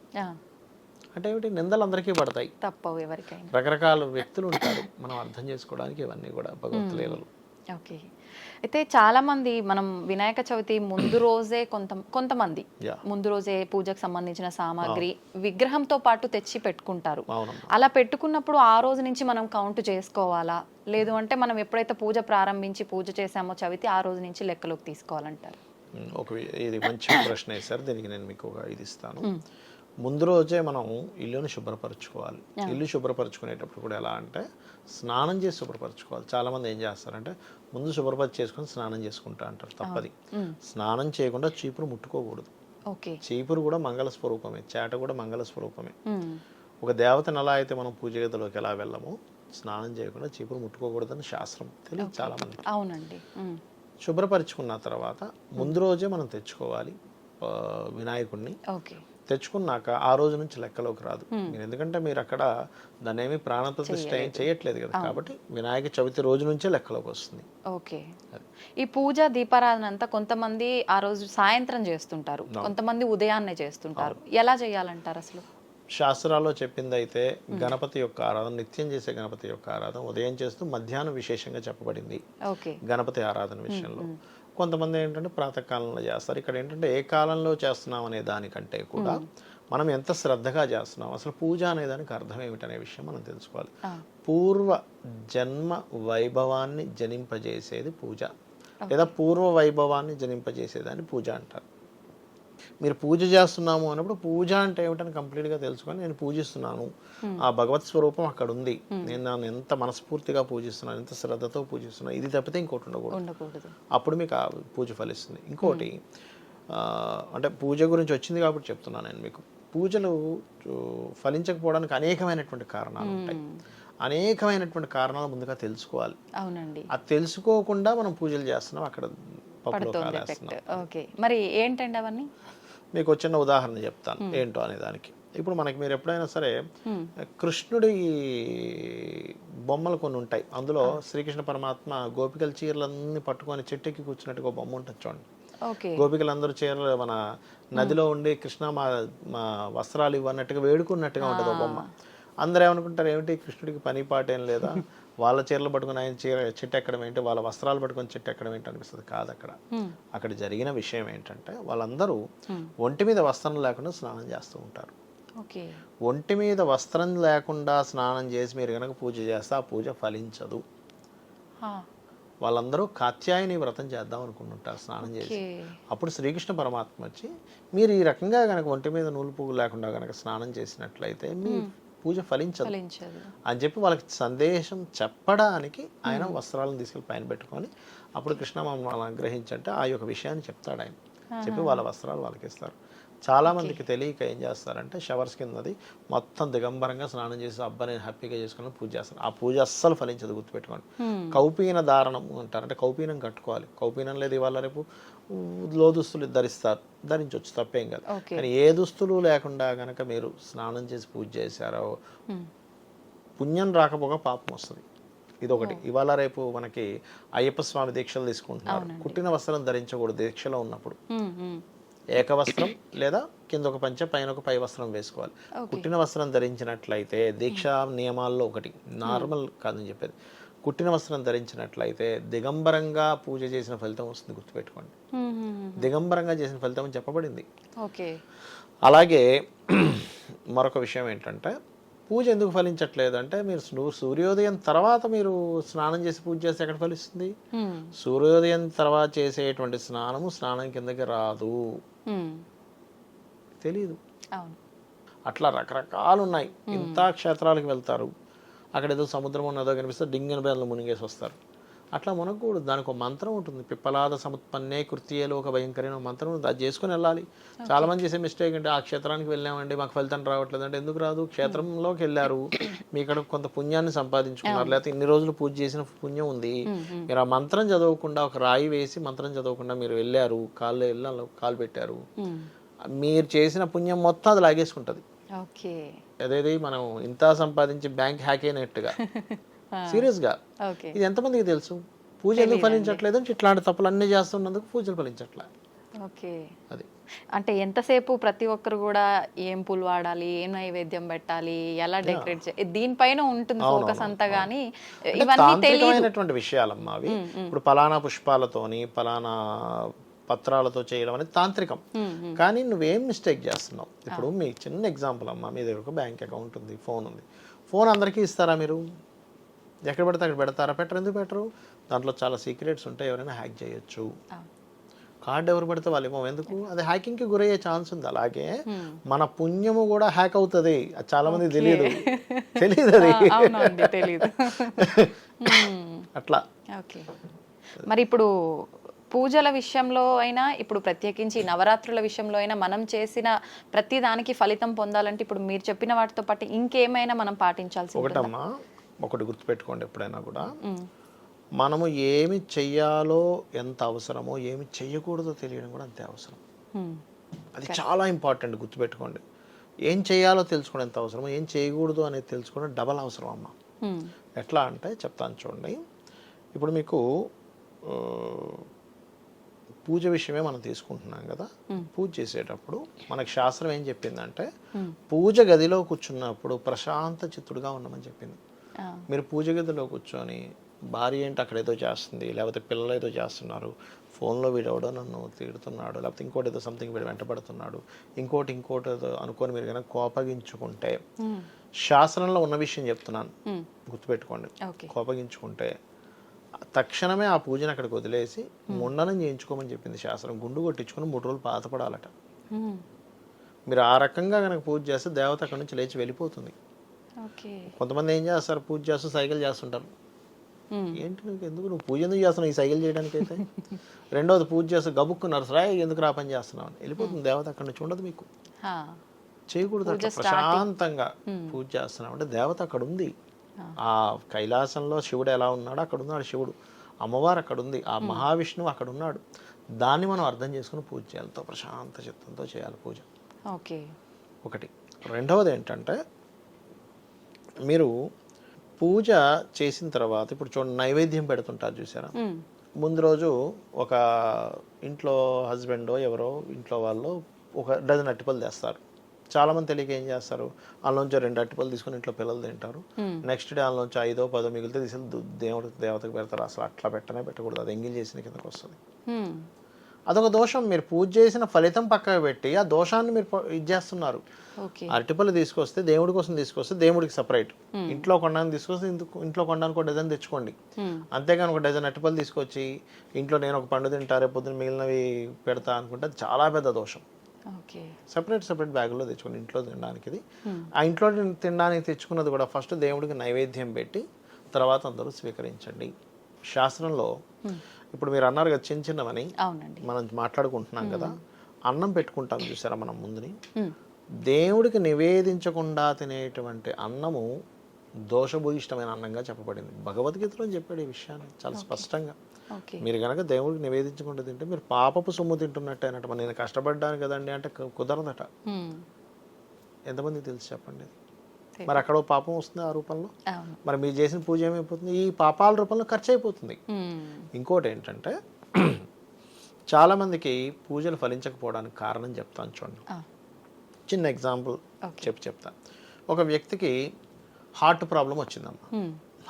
అంటే ఏమిటి, నిందలు అందరికీ పడతాయి, తప్పవు ఎవరికైనా. రకరకాల వ్యక్తులు ఉంటారు, మనం అర్థం చేసుకోవడానికి ఇవన్నీ కూడా భగవత్ లీలలు. ఓకే. అయితే చాలా మంది మనం వినాయక చవితి ముందు రోజే కొంతమంది ముందు రోజే పూజకు సంబంధించిన సామాగ్రి విగ్రహంతో పాటు తెచ్చి పెట్టుకుంటారు. అలా పెట్టుకున్నప్పుడు ఆ రోజు నుంచి మనం కౌంట్ చేసుకోవాలా, లేదు అంటే మనం ఎప్పుడైతే పూజ ప్రారంభించి పూజ చేసామో చవితి ఆ రోజు నుంచి లెక్కలోకి తీసుకోవాలంటారు? ఇది మంచి ప్రశ్న సార్. దీనికి నేను మీకు ఒక ఇది ఇస్తాను. ముందు రోజే మనం ఇల్లుని శుభ్రపరచుకోవాలి. ఇల్లు శుభ్రపరచుకునేటప్పుడు కూడా ఎలా అంటే స్నానం చేసి శుభ్రపరచుకోవాలి. చాలామంది ఏం చేస్తారంటే ముందు శుభ్రపరిచి చేసుకొని స్నానం చేసుకుంటా అంటారు. తప్పది. స్నానం చేయకుండా చీపురు ముట్టుకోకూడదు. చీపురు కూడా మంగళ స్వరూపమే, చేట కూడా మంగళ స్వరూపమే. ఒక దేవతను ఎలా అయితే మనం పూజ గదిలోకి ఎలా వెళ్ళామో స్నానం చేయకుండా చీపురు ముట్టుకోకూడదని శాస్త్రం. తెలియదు చాలా మంది. అవునండి. శుభ్రపరచుకున్న తర్వాత ముందు రోజే మనం తెచ్చుకోవాలి వినాయకుడిని. తెచ్చుకున్నాక ఆ రోజు నుంచి లెక్కలోకి రాదు. ఎందుకంటే మీరు అక్కడ దాన్ని ఏమి ప్రాణప్రతిష్ఠ ఏం చేయట్లేదు కదా, కాబట్టి వినాయక చవితి రోజు నుంచే లెక్కలోకి వస్తుంది. ఓకే. ఈ పూజ దీపారాధన అంతా కొంతమంది ఆ రోజు సాయంత్రం చేస్తుంటారు, కొంతమంది ఉదయాన్నే చేస్తుంటారు. ఎలా చేయాలంటారు అసలు? శాస్త్రాల్లో చెప్పింది అయితే గణపతి యొక్క ఆరాధన, నిత్యం చేసే గణపతి యొక్క ఆరాధన ఉదయం చేస్తూ మధ్యాహ్నం విశేషంగా చెప్పబడింది గణపతి ఆరాధన విషయంలో. కొంతమంది ఏంటంటే ప్రాతకాలంలో చేస్తారు. ఇక్కడ ఏంటంటే ఏ కాలంలో చేస్తున్నాం అనే దానికంటే కూడా మనం ఎంత శ్రద్ధగా చేస్తున్నాం, అసలు పూజ అనే దానికి అర్థం ఏమిటనే విషయం మనం తెలుసుకోవాలి. పూర్వ జన్మ వైభవాన్ని జనింపజేసేది పూజ, లేదా పూర్వ వైభవాన్ని జనింపజేసేదాన్ని పూజ అంటారు. మీరు పూజ చేస్తున్నాము అన్నప్పుడు పూజ అంటే ఏమిటని కంప్లీట్గా తెలుసుకొని నేను పూజిస్తున్నాను, ఆ భగవత్ స్వరూపం అక్కడ ఉంది, నేను నన్ను ఎంత మనస్ఫూర్తిగా పూజిస్తున్నాను, ఎంత శ్రద్ధతో పూజిస్తున్నాను, ఇది తప్పితే ఇంకోటి ఉండకూడదు. అప్పుడు మీకు ఆ పూజ ఫలిస్తుంది. ఇంకోటి అంటే పూజ గురించి వచ్చింది కాబట్టి చెప్తున్నాను నేను మీకు. పూజలు ఫలించకపోవడానికి అనేకమైనటువంటి కారణాలు ఉంటాయి. అనేకమైనటువంటి కారణాలు ముందుగా తెలుసుకోవాలి. అవునండి. అది తెలుసుకోకుండా మనం పూజలు చేస్తున్నాం, అక్కడ పప్పులో కాలేస్తున్నాం. ఓకే, మరి ఏంటండి అవన్నీ? మీకు చిన్న ఉదాహరణ చెప్తాను ఏంటో అనే దానికి. ఇప్పుడు మనకి మీరు ఎప్పుడైనా సరే కృష్ణుడి బొమ్మలు కొన్ని ఉంటాయి, అందులో శ్రీకృష్ణ పరమాత్మ గోపికల చీరలన్నీ పట్టుకొని చెట్టెక్కి కూర్చున్నట్టుగా బొమ్మ ఉంటుంది చూడండి. గోపికలందరూ చీరలు మన నదిలో ఉండి కృష్ణ మా వస్త్రాలు ఇవ్వన్నట్టుగా వేడుకున్నట్టుగా ఉంటుంది బొమ్మ. అందరూ ఏమనుకుంటారు, ఏమిటి కృష్ణుడికి పని పాట ఏం లేదా, వాళ్ళ చీరలు పట్టుకుని ఆయన చెట్టు ఎక్కడం ఏంటి, వాళ్ళ వస్త్రాలు పట్టుకొని చెట్టు ఎక్కడం ఏంటి అనిపిస్తుంది. కాదు, అక్కడ జరిగిన విషయం ఏంటంటే వాళ్ళందరూ ఒంటి మీద వస్త్రం లేకుండా స్నానం చేస్తూ ఉంటారు. ఒంటి మీద వస్త్రం లేకుండా స్నానం చేసి మీరు కనుక పూజ చేస్తే ఆ పూజ ఫలించదు. వాళ్ళందరూ కాత్యాయని వ్రతం చేద్దాం అనుకుంటుంటారు స్నానం చేసి. అప్పుడు శ్రీకృష్ణ పరమాత్మ వచ్చి మీరు ఈ రకంగా కనుక ఒంటి మీద నూలు పువ్వు లేకుండా కనుక స్నానం చేసినట్లయితే మీ పూజ ఫలించదు అని చెప్పి వాళ్ళకి సందేశం చెప్పడానికి ఆయన వస్త్రాలను తీసుకెళ్ళి పైన పెట్టుకొని అప్పుడు కృష్ణ మమ్మల్ని అనుగ్రహించంటే ఆ యొక్క విషయాన్ని చెప్తాడు ఆయన. చెప్పి వాళ్ళ వస్త్రాలు వాళ్ళకి ఇస్తారు. చాలా మందికి తెలియక ఏం చేస్తారంటే షవర్స్ కిందది మొత్తం దిగంబరంగా స్నానం చేసి అబ్బాయి హ్యాపీగా చేసుకుని పూజ చేస్తారు. ఆ పూజ అస్సలు ఫలించదు, గుర్తుపెట్టుకోండి. కౌపీన ధారణం అంటారు, అంటే కౌపీనం కట్టుకోవాలి. కౌపీనం లేదు ఇవాళ రేపు లో దుస్తులు ధరించవచ్చు, తప్పేం కాదు. కానీ ఏ దుస్తులు లేకుండా గనక మీరు స్నానం చేసి పూజ చేశారో పుణ్యం రాకపోగా పాపం వస్తుంది. ఇదొకటి. ఇవాళ రేపు మనకి అయ్యప్ప స్వామి దీక్షలు తీసుకుంటున్నారు, కుట్టిన వస్త్రం ధరించకూడదు దీక్షలో ఉన్నప్పుడు. ఏకవస్త్రం లేదా కింద ఒక పంచె పైన ఒక పై వస్త్రం వేసుకోవాలి. కుట్టిన వస్త్రం ధరించినట్లయితే దీక్షా నియమాల్లో ఒకటి, నార్మల్ కాదని చెప్పేది, కుట్టిన వస్త్రం ధరించినట్లయితే దిగంబరంగా పూజ చేసిన ఫలితం వస్తుంది, గుర్తుపెట్టుకోండి. దిగంబరంగా చేసిన ఫలితం అని చెప్పబడింది. అలాగే మరొక విషయం ఏంటంటే పూజ ఎందుకు ఫలించట్లేదు అంటే మీరు సూర్యోదయం తర్వాత మీరు స్నానం చేసి పూజ చేస్తే ఎక్కడ ఫలిస్తుంది? సూర్యోదయం తర్వాత చేసేటువంటి స్నానం కిందకి రాదు, తెలీదు. అట్లా రకరకాలు ఉన్నాయి. ఇంత క్షేత్రాలకు వెళ్తారు, అక్కడ ఏదో సముద్రం ఉన్నదో కనిపిస్తే డింగిన బేర్లు మునిగేసి వస్తారు. అట్లా మునగకూడదు. దానికి ఒక మంత్రం ఉంటుంది, పిప్పలాద సముత్పన్నే కృత్యేలో ఒక భయంకరమైన మంత్రం ఉంటుంది, అది చేసుకుని వెళ్ళాలి. చాలా మంది చేసే మిస్టేక్ అంటే ఆ క్షేత్రానికి వెళ్ళామండి మాకు ఫలితం రావట్లేదు అంటే, ఎందుకు రాదు? క్షేత్రంలోకి వెళ్ళారు, మీ ఇక్కడ కొంత పుణ్యాన్ని సంపాదించుకున్నారు, లేకపోతే ఇన్ని రోజులు పూజ చేసిన పుణ్యం ఉంది, మీరు ఆ మంత్రం చదవకుండా ఒక రాయి వేసి మంత్రం చదవకుండా మీరు వెళ్ళారు, కాలు పెట్టారు, మీరు చేసిన పుణ్యం మొత్తం అది లాగేసుకుంటుంది. అదేది మనం ఇంత సంపాదించి బ్యాంక్ హ్యాక్ అయినట్టుగా. సీరియస్గా ఇది ఎంతమందికి తెలుసు? పూజ ఎందుకు ఫలించట్లేదు అంటే ఇట్లాంటి తప్పులు అన్ని చేస్తున్నందుకు పూజలు ఫలించట్లే. అది అంటే ఎంతసేపు ప్రతి ఒక్కరు కూడా ఏం పూలు వాడాలి, ఏం నైవేద్యం పెట్టాలి, ఎలా డెకరేట్ చేయాలి, దీనిపైన ఉంటుంది ఫోకస్ అంతా. గానీ ఇవన్నీ తెలియనటువంటి విషయాలమ్మా అవి. ఇప్పుడు పలానా పుష్పాలతోని పలానా పత్రాలతో చేయడం అనేది తాంత్రికం. కానీ నువ్వేం మిస్టేక్ చేస్తున్నావు? ఇప్పుడు మీ చిన్న ఎగ్జాంపుల్ అమ్మా, మీ దగ్గర ఒక బ్యాంక్ అకౌంట్ ఉంది, ఫోన్ ఉంది. ఫోన్ అందరికీ ఇస్తారా? మీరు ఎక్కడ పెడితే అక్కడ పెడతారా? పెట్టరు. ఎందుకు పెట్టరు? దాంట్లో చాలా సీక్రెట్స్ ఉంటాయి, ఎవరైనా హ్యాక్ చేయొచ్చు. కార్డు ఎవరు పెడితే వాళ్ళు ఏమో, ఎందుకు? అది హ్యాకింగ్కి గురయ్యే ఛాన్స్ ఉంది. అలాగే మన పుణ్యము కూడా హ్యాక్ అవుతుంది. అది చాలా మంది తెలియదు అది అట్లా. మరి ఇప్పుడు పూజల విషయంలో అయినా, ఇప్పుడు ప్రత్యేకించి నవరాత్రుల విషయంలో అయినా, మనం చేసిన ప్రతి దానికి ఫలితం పొందాలంటే ఇప్పుడు మీరు చెప్పిన వాటితో పాటు ఇంకేమైనా మనం పాటించాల్సి ఒకటమ్మా, ఒకటి గుర్తుపెట్టుకోండి, ఎప్పుడైనా కూడా మనము ఏమి చెయ్యాలో ఎంత అవసరమో ఏమి చెయ్యకూడదో తెలియడం కూడా అంతే అవసరం. అది చాలా ఇంపార్టెంట్, గుర్తుపెట్టుకోండి. ఏం చేయాలో తెలుసుకోవడం ఎంత అవసరమో ఏం చేయకూడదు అనేది తెలుసుకోవడం డబల్ అవసరం అమ్మ. ఎట్లా అంటే చెప్తాను చూడండి. ఇప్పుడు మీకు పూజ విషయమే మనం తీసుకుంటున్నాం కదా. పూజ చేసేటప్పుడు మనకు శాస్త్రం ఏం చెప్పిందంటే, పూజ గదిలో కూర్చున్నప్పుడు ప్రశాంత చిత్తుడుగా ఉండమని చెప్పింది. మీరు పూజ గదిలో కూర్చొని భార్య ఏంటి అక్కడ ఏదో చేస్తుంది, లేకపోతే పిల్లలు ఏదో చేస్తున్నారు, ఫోన్లో వీడెవడో నన్ను తిడుతున్నాడు, లేకపోతే ఇంకోటి ఏదో సంథింగ్ వీడు వెంటబడుతున్నాడు, ఇంకోటి ఏదో అనుకొని మీరు కనుక కోపగించుకుంటే, శాస్త్రంలో ఉన్న విషయం చెప్తున్నాను గుర్తుపెట్టుకోండి, కోపగించుకుంటే తక్షణమే ఆ పూజను అక్కడికి వదిలేసి ముండనం చేయించుకోమని చెప్పింది శాస్త్రం. గుండు కొట్టించుకొని 3 రోజులు బాధపడాలట. మీరు ఆ రకంగా కనుక పూజ చేస్తే దేవత అక్కడి నుంచి లేచి వెళ్ళిపోతుంది. కొంతమంది ఏం చేస్తారు, పూజ చేస్తూ సైకిల్ చేస్తుంటారు. ఏంటి నువ్వు ఎందుకు, నువ్వు పూజ ఎందుకు చేస్తున్నావు ఈ సైకిల్ చేయడానికి అయితే? రెండోది పూజ చేస్తూ గబుక్కున్నారు, రాయ్ ఎందుకు రా పని చేస్తున్నావు అని వెళ్ళిపోతుంది దేవత. అక్కడి నుంచి ఉండదు మీకు. చేయకూడదు అట్లా. ప్రశాంతంగా పూజ చేస్తున్నావు అంటే దేవత అక్కడ ఉంది. ఆ కైలాసంలో శివుడు ఎలా ఉన్నాడో అక్కడ ఉన్నాడు శివుడు, అమ్మవారు అక్కడ ఉంది, ఆ మహావిష్ణువు అక్కడ ఉన్నాడు. దాన్ని మనం అర్థం చేసుకుని పూజ చేయాలి, ప్రశాంత చిత్తంతో చేయాలి పూజ. ఒకటి. రెండవది ఏంటంటే, మీరు పూజ చేసిన తర్వాత ఇప్పుడు చూడండి, నైవేద్యం పెడుతుంటారు చూసారా. ముందు రోజు ఒక ఇంట్లో హస్బెండో ఎవరో ఇంట్లో వాళ్ళు 1 డజన్ అరటిపళ్ళు తెస్తారు. చాలా మంది తెలియక ఏం చేస్తారు, అందులోంచి 2 అరటిపళ్ళు తీసుకుని ఇంట్లో పిల్లలు తింటారు. నెక్స్ట్ డే అందులోంచి 5 or 10 మిగిలితే తీసుకెళ్ళి దేవతకు పెడతారు. అసలు అట్లా పెట్టకూడదు, అది ఎంగిల్ చేసిన కిందకి వస్తుంది. అదొక దోషం. మీరు పూజ చేసిన ఫలితం పక్కకు పెట్టి ఆ దోషాన్ని మీరు ఇది చేస్తున్నారు. అరటిపళ్ళు తీసుకొస్తే దేవుడి కోసం తీసుకొస్తే దేవుడికి సపరేట్, ఇంట్లో కొనడానికి తీసుకొస్తే ఇంట్లో కొనడానికి 1 డజన్ తెచ్చుకోండి. అంతేగాని 1 డజన్ అరటిపళ్ళు తీసుకొచ్చి ఇంట్లో నేను ఒక పండు తింటా రేపు పొద్దున మిగిలినవి పెడతా అనుకుంటే అది చాలా పెద్ద దోషం. సెపరేట్ బ్యాగుల్లో తెచ్చుకోండి ఇంట్లో తినడానికి. ఆ ఇంట్లో తినడానికి తెచ్చుకున్నది కూడా ఫస్ట్ దేవుడికి నైవేద్యం పెట్టి తర్వాత అందరూ స్వీకరించండి. శాస్త్రంలో ఇప్పుడు మీరు అన్నారు కదా చిన్నవని, మనం మాట్లాడుకుంటున్నాం కదా, అన్నం పెట్టుకుంటాం చూసారా మనం ముందుని, దేవుడికి నివేదించకుండా తినేటువంటి అన్నము దోషభూయిష్టమైన అన్నంగా చెప్పబడింది. భగవద్గీతలో చెప్పాడు ఈ విషయాన్ని చాలా స్పష్టంగా. మీరు కనుక దేవుడికి నివేదించకుండా తింటే మీరు పాపపు సొమ్ము తింటున్నట్టే అన్నట్టు. నేను కష్టపడ్డాను కదండి అంటే కుదరదట. ఎంతమందికి తెలుసు చెప్పండి. మరి అక్కడ పాపం వస్తుంది ఆ రూపంలో. మరి మీరు చేసిన పూజ ఏమైపోతుంది, ఈ పాపాల రూపంలో ఖర్చు అయిపోతుంది. ఇంకోటి ఏంటంటే, చాలా మందికి పూజలు ఫలించకపోవడానికి కారణం చెప్తాను చూడండి. చిన్న ఎగ్జాంపుల్ చెప్తాను. ఒక వ్యక్తికి హార్ట్ ప్రాబ్లం వచ్చిందమ్మా.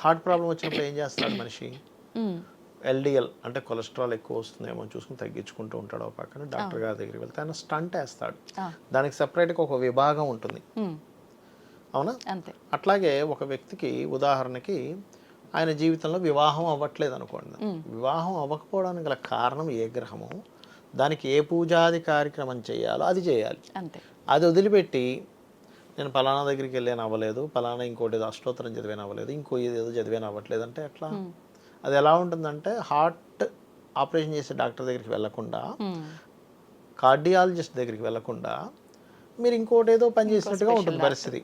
హార్ట్ ప్రాబ్లం వచ్చినప్పుడు ఏం చేస్తాడు మనిషి, LDL అంటే కొలెస్ట్రాల్ ఎక్కువ వస్తుందేమో చూసుకుని తగ్గించుకుంటూ ఉంటాడు. ఒక పక్కన డాక్టర్ గారి దగ్గరికి వెళ్తే ఆయన స్టంట్ వేస్తాడు. దానికి సపరేట్గా ఒక విభాగం ఉంటుంది, అవునా? అట్లాగే ఒక వ్యక్తికి ఉదాహరణకి ఆయన జీవితంలో వివాహం అవ్వట్లేదు అనుకోండి. వివాహం అవ్వకపోవడానికి గల కారణం ఏ గ్రహము, దానికి ఏ పూజాది కార్యక్రమం చేయాలో అది చేయాలి. అది వదిలిపెట్టి నేను పలానా దగ్గరికి వెళ్ళాను అవ్వలేదు, పలానా ఇంకోటి ఏదో అష్టోత్తరం చదివాను అవ్వలేదు, ఇంకో ఏదో చదివాను అవ్వట్లేదు అంటే ఎట్లా? అది ఎలా ఉంటుందంటే హార్ట్ ఆపరేషన్ చేసే డాక్టర్ దగ్గరికి వెళ్ళకుండా, కార్డియాలజిస్ట్ దగ్గరికి వెళ్ళకుండా మీరు ఇంకోటి ఏదో పని చేసినట్టుగా ఉంటుంది పరిస్థితి.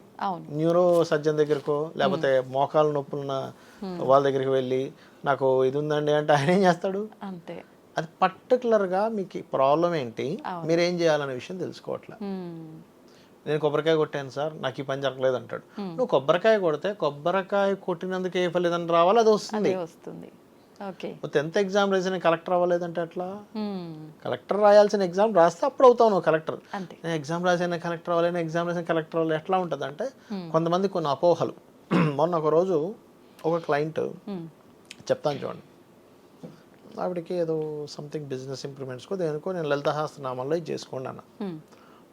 న్యూరో సర్జన్ దగ్గరకో లేకపోతే మోకాలు నొప్పులున్న వాళ్ళ దగ్గరికి వెళ్ళి నాకు ఇది ఉందండి అంటే ఆయన ఏం చేస్తాడు? అంతే. అది పర్టికులర్గా మీకు ప్రాబ్లం ఏంటి, మీరు ఏం చేయాలనే విషయం తెలుసుకోవట్లే. నేను కొబ్బరికాయ కొట్టాను సార్, నాకు ఈ పని జరగలేదు అంటాడు. నువ్వు కొబ్బరికాయ కొడితే కొబ్బరికాయ కొట్టినందుకు ఏ ఫలితం రావాలి అది వస్తుంది. ఓకే. 10th ఎగ్జామ్ రాసిన కలెక్టర్ అవ్వలేదంటే ఎట్లా? కలెక్టర్ రాయాల్సిన ఎగ్జామ్ రాస్తే అప్పుడు అవుతావు నువ్వు కలెక్టర్. నేను ఎగ్జామ్ రాసిన కలెక్టర్ అవ్వలేను, ఎగ్జామ్ రాసిన కలెక్టర్ అవ్వలేదు. ఎట్లా ఉంటుంది అంటే కొంతమంది కొన్ని అపోహలు. మొన్న ఒక రోజు ఒక క్లయింట్ చెప్తాను చూడండి, ఆవిడకి ఏదో సంథింగ్ బిజినెస్ ఇంప్రూవ్మెంట్స్కో దేనికో నేను లలిత సహస్రనామాల్లో ఇది చేసుకోండి అన్న.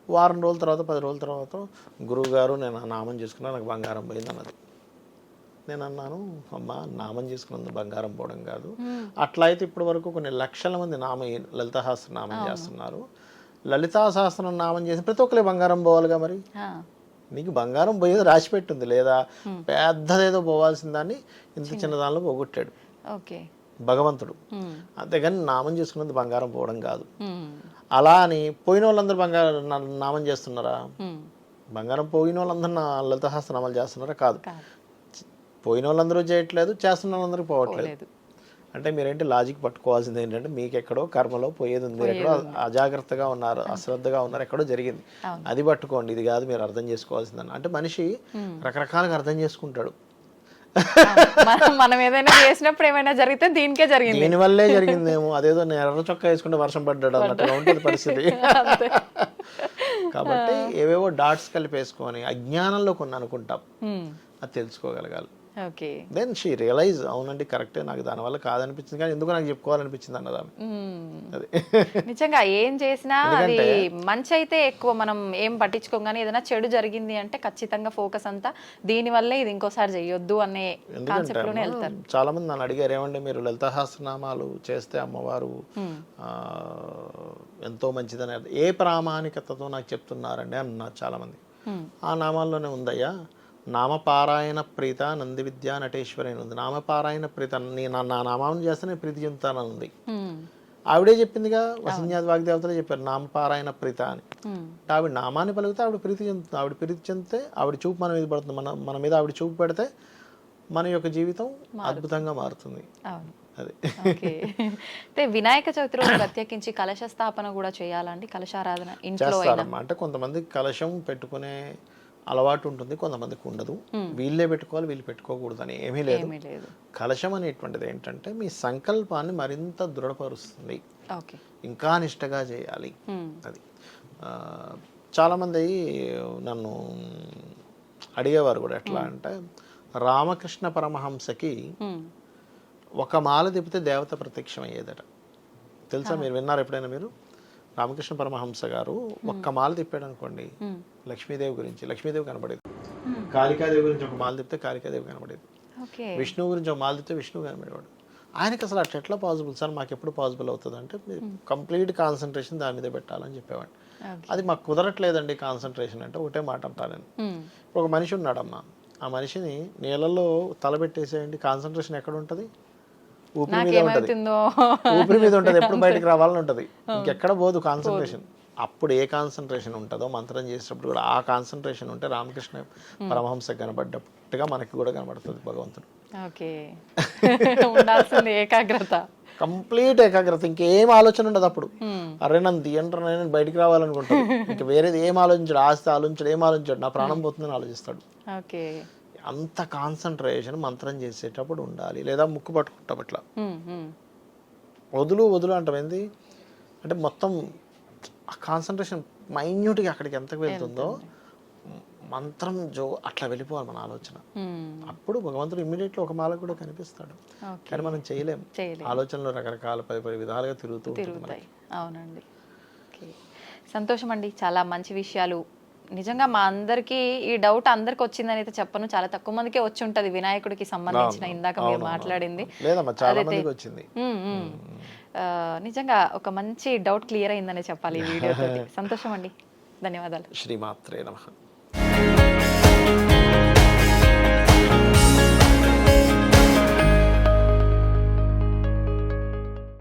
వారం రోజుల తర్వాత 10 రోజుల తర్వాత గురువు గారు నేను ఆ నామం చేసుకున్నా నాకు బంగారం పోయింది అన్నది. నేను అన్నాను, అమ్మ నామం చేసుకున్నందుకు బంగారం పోవడం కాదు, అట్లా అయితే ఇప్పటి వరకు కొన్ని లక్షల మంది లలితా సహస్రనామం చేస్తున్నారు. లలితా సహస్రం నామం చేసి ప్రతి ఒక్కరికి బంగారం పోవాలిగా, మరి నీకు బంగారం పోయేది రాసి పెట్టింది లేదా? పెద్దదేదో పోవాల్సిన దాన్ని ఇంత చిన్న దానిలో పోగొట్టాడు భగవంతుడు. అంతేగాని నామం చేసుకున్నది బంగారం పోవడం కాదు. అలా అని పోయిన వాళ్ళందరూ బంగారం నామం చేస్తున్నారా? బంగారం పోయిన వాళ్ళందరూ లలిత సహస్రనామాలు చేస్తున్నారా? కాదు. పోయిన వాళ్ళందరూ చేయట్లేదు, చేస్తున్న వాళ్ళందరూ పోవట్లేదు. అంటే మీరేంటి లాజిక్ పట్టుకోవాల్సింది ఏంటంటే మీకు ఎక్కడో కర్మలో పోయేది ఉంది, మీరు ఎక్కడో అజాగ్రత్తగా ఉన్నారు, అశ్రద్ధగా ఉన్నారు, ఎక్కడో జరిగింది, అది పట్టుకోండి. ఇది కాదు మీరు అర్థం చేసుకోవాల్సిందని. అంటే మనిషి రకరకాలుగా అర్థం చేసుకుంటాడు. మనం ఏదైనా చేసినప్పుడు ఏమైనా జరిగితే దీనికే జరిగింది, దీనివల్లే జరిగిందేమో, అదేదో నేను ఎర్ర చొక్కా వేసుకుంటే వర్షం పడ్డాడు అన్నట్టుగా ఉంటుంది పరిస్థితి. కాబట్టి ఏవేవో డాట్స్ కలిపేసుకొని అజ్ఞానంలో కొన్ని అనుకుంటాం, అది తెలుసుకోగలగాలి. దెన్ షీ రియలైజ్, అవునండి కరెక్టే, నాకు దానివల్ల కాదనిపించింది కానీ ఎందుకు నాకు చెప్పుకోవాలనిపించింది అన్నదా. అది నిజంగా ఏం చేసినా అది మంచి అయితే ఎక్కువ మనం ఏం పట్టించుకోం, కానీ ఏదైనా చెడు జరిగింది అంటే ఖచ్చితంగా ఫోకస్ అంతా దీని వల్లే, ఇది ఇంకోసారి చేయొద్దు అనే కాన్సెప్ట్ లోనే వెళ్తారు. చాలా మంది నన్ను అడిగారు, ఏమండి మీరు లలితా సహస్రనామాలు చేస్తే అమ్మవారు ఎంతో మంచిదని ఏ ప్రామాణికతతో నాకు చెప్తున్నారండి అన్నారు చాలా మంది. ఆ నామాల్లోనే ఉందయ్యా, నామపారాయణ ప్రీత నంది విద్యా నటేశ్వరి అని ఉంది. నామపారాయణ ప్రీత, నా నామాన్ని చేస్తే నేను ప్రీతి చెందుతానని ఉంది. ఆవిడే చెప్పిందిగా, వసిన్యాది వాగ్దేవతలే చెప్పారు నామపారాయణ ప్రీత అని. ఆవిడ నామాన్ని పలికితే ఆవిడ ప్రీతి చెందుతుంది. ఆవిడ ప్రీతి చెందితే ఆవిడ చూపు మన మీద పడుతుంది, మన మీద ఆవిడ చూపు పెడితే మన యొక్క జీవితం అద్భుతంగా మారుతుంది. అది. అయితే వినాయక చవితి రోజు ప్రత్యేకించి కలశ స్థాపన కూడా చేయాలండి, కలశారాధన ఇంట్లో చేస్తారమ్మా. అంటే కొంతమంది కలశం పెట్టుకునే అలవాటు ఉంటుంది, కొంతమందికి ఉండదు. వీళ్ళే పెట్టుకోవాలి, వీళ్ళు పెట్టుకోకూడదు అని ఏమీ లేదు. కలశం అనేటువంటిది ఏంటంటే మీ సంకల్పాన్ని మరింత దృఢపరుస్తుంది, ఇంకా నిష్టగా చేయాలి. అది చాలామంది నన్ను అడిగేవారు కూడా, ఎట్లా అంటే రామకృష్ణ పరమహంసకి ఒక మాల తిప్పితే దేవత ప్రత్యక్షం అయ్యేదట, తెలుసా? మీరు విన్నారు ఎప్పుడైనా? మీరు రామకృష్ణ పరమహంస గారు ఒక్క మాల తిప్పాడు అనుకోండి, లక్ష్మీదేవి గురించి లక్ష్మీదేవి కనబడేది. కాళికాదేవి గురించి ఒక మాల తిప్పితే కాళికాదేవి కనబడేది. విష్ణువు గురించి ఒక మాల తిప్పితే విష్ణువు కనబడేవాడు. ఆయనకి అసలు అట్లా ఎట్లా పాసిబుల్ సార్, మాకు ఎప్పుడు పాసిబుల్ అవుతుంది అంటే కంప్లీట్ కాన్సన్ట్రేషన్ దాని మీద పెట్టాలని చెప్పేవాడు. అది మాకు కుదరట్లేదండి కాన్సన్ట్రేషన్ అంటే ఒకటే మాట అంటాను నేను. ఒక మనిషి ఉన్నాడమ్మా, ఆ మనిషిని నీళ్ళల్లో తలబెట్టేసేయండి, కాన్సన్ట్రేషన్ ఎక్కడ ఉంటుంది? ఊపిరి మీద ఉంటుంది, ఊపిరి మీద ఉంటుంది, ఎప్పుడు బయటకు రావాలని ఉంటుంది, ఇంకెక్కడ పోదు కాన్సన్ట్రేషన్. అప్పుడు ఏ కాన్సన్ట్రేషన్ ఉంటుందో మంత్రం చేసేటప్పుడు కూడా ఆ కాన్సన్ట్రేషన్ ఉంటే రామకృష్ణ పరమహంస కనబడ్డట్టుగా మనకి కూడా కనబడుతుంది భగవంతుడు. ఏకాగ్రత, కంప్లీట్ ఏకాగ్రత, ఇంకేం ఆలోచన ఉండదు అప్పుడు. అరే నన్ను తీయంటారు, నేను బయటికి రావాలనుకుంటాడు, ఇంకా వేరేది ఏం ఆలోచించాడు, ఆస్తి ఆలోచించాడు, ఏం ఆలోచించాడు, నా ప్రాణం పోతుందని ఆలోచిస్తాడు. అంత కాన్సన్ట్రేషన్ మంత్రం చేసేటప్పుడు ఉండాలి. లేదా ముక్కు పట్టుకుంటాం ఇట్లా, వదులు అంటాం. ఏంది అంటే మొత్తం ఆ కాన్సన్ట్రేషన్ మైన్యూట్గా అక్కడికి ఎంతకు వెళ్తుందో మంత్రం అట్లా వెళ్ళిపోవాలి మన ఆలోచన. అప్పుడు భగవంతుడు ఇమ్మీడియట్లీ ఒక మాల కూడా కనిపిస్తాడు. కానీ మనం చేయలేము, ఆలోచనలు రకరకాల పది విధాలుగా తిరుగుతాయి. అవునండి. సంతోషం అండి, చాలా మంచి విషయాలు. నిజంగా మా అందరికి ఈ డౌట్ అందరికి వచ్చిందని అయితే చెప్పను, చాలా తక్కువ మందికే వచ్చి ఉంటది వినాయకుడికి సంబంధించిన ఇందాక మీరు మాట్లాడింది. నిజంగా ఒక మంచి డౌట్ క్లియర్ అయిందనే చెప్పాలి ఈ వీడియో తోటి. సంతోషం అండి, ధన్యవాదాలు. శ్రీమాత్రే నమః.